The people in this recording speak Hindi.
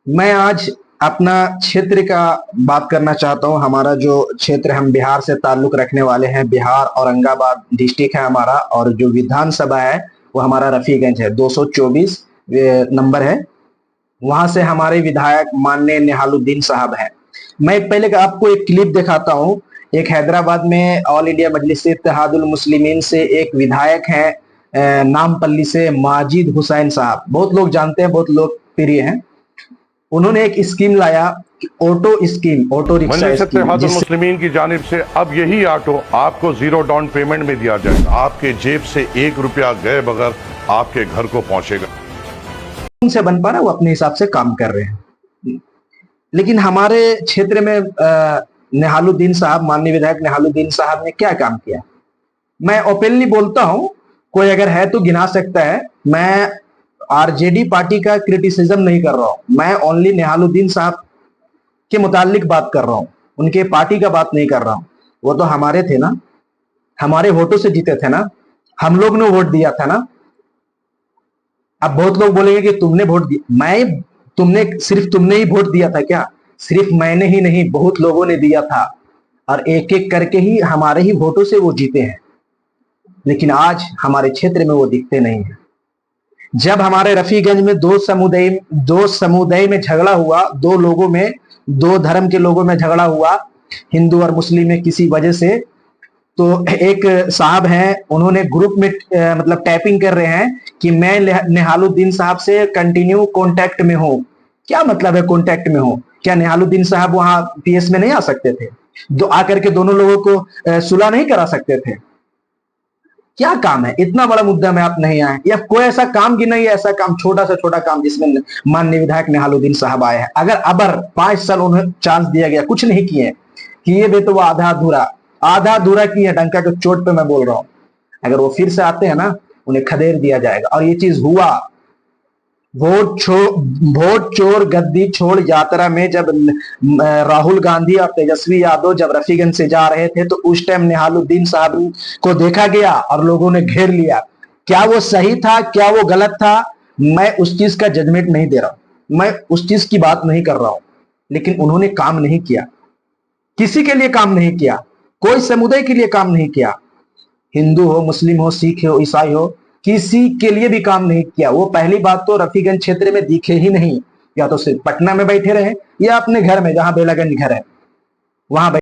मैं आज अपना क्षेत्र का बात करना चाहता हूँ। हमारा जो क्षेत्र, हम बिहार से ताल्लुक रखने वाले हैं। बिहार औरंगाबाद डिस्ट्रिक्ट है हमारा, और जो विधानसभा है वो हमारा रफीगंज है, 224 नंबर है। वहां से हमारे विधायक माननीय निहालुद्दीन साहब हैं। मैं पहले आपको एक क्लिप दिखाता हूँ। एक हैदराबाद में ऑल इंडिया मजलिस इत्तेहादुल मुस्लिमीन से एक विधायक हैं, नामपल्ली से माजिद हुसैन साहब। बहुत लोग जानते हैं, बहुत लोकप्रिय हैं। उन्होंने एक स्कीम लाया, auto scheme, auto rickshaw scheme. मुस्लिमीन की जानिब से अब यही ऑटो आपको 0 डाउन पेमेंट में दिया जाएगा। आपके जेब से 1 रुपया गए बगैर आपके घर को पहुंचेगा। उनसे बन पा रहा, वो अपने हिसाब से काम कर रहे हैं। लेकिन हमारे क्षेत्र में निहालुद्दीन साहब, माननीय विधायक निहालुद्दीन साहब ने क्या काम किया, मैं ओपनली बोलता हूं। कोई अगर है तो गिना सकता है। मैं आरजेडी पार्टी का क्रिटिसिज्म नहीं कर रहा हूं, मैं ओनली निहालुद्दीन साहब के मुतालिक बात कर रहा हूं, उनके पार्टी का बात नहीं कर रहा हूं। वो तो हमारे थे ना, हमारे वोटों से जीते थे ना, हम लोग ने वोट दिया था ना। अब बहुत लोग बोलेंगे कि तुमने वोट दिया। सिर्फ तुमने ही वोट दिया था क्या? सिर्फ मैंने ही नहीं, बहुत लोगों ने दिया था, और एक एक करके ही हमारे ही वोटों से वो जीते हैं। लेकिन आज हमारे क्षेत्र में वो दिखते नहीं है। जब हमारे रफीगंज में दो समुदाय में झगड़ा हुआ, दो लोगों में, दो धर्म के लोगों में झगड़ा हुआ, हिंदू और मुस्लिम में किसी वजह से, तो एक साहब हैं, उन्होंने ग्रुप में मतलब टाइपिंग कर रहे हैं कि मैं निहालुद्दीन साहब से कंटिन्यू कांटेक्ट में हूं। क्या मतलब है कांटेक्ट में हूं? क्या निहालुद्दीन साहब वहां पीएस में नहीं आ सकते थे? आकर के दोनों लोगों को सुलह नहीं करा सकते थे? क्या काम है? इतना बड़ा मुद्दा में आप नहीं आए, या कोई ऐसा काम की नहीं है, ऐसा काम, छोटा से छोटा काम जिसमें माननीय विधायक निहालुद्दीन साहब आए हैं। अगर 5 साल उन्हें चांस दिया गया, कुछ नहीं किए भी, तो वो आधा अधूरा किए, डंका के चोट पे मैं बोल रहा हूं। अगर वो फिर से आते हैं ना, उन्हें खदेड़ दिया जाएगा। और ये चीज हुआ। वोट चोर गद्दी छोड़ यात्रा में जब राहुल गांधी और तेजस्वी यादव जब रफीगंज से जा रहे थे, तो उस टाइम निहालुद्दीन साहब को देखा गया और लोगों ने घेर लिया। क्या वो सही था, क्या वो गलत था? मैं उस चीज का जजमेंट नहीं दे रहा हूं, मैं उस चीज की बात नहीं कर रहा हूं। लेकिन उन्होंने काम नहीं किया, किसी के लिए काम नहीं किया, कोई समुदाय के लिए काम नहीं किया। हिंदू हो, मुस्लिम हो, सिख हो, ईसाई हो, किसी के लिए भी काम नहीं किया। वो पहली बात तो रफीगंज क्षेत्र में दिखे ही नहीं। या तो सिर्फ पटना में बैठे रहे, या अपने घर में, जहां बेलागंज घर है वहां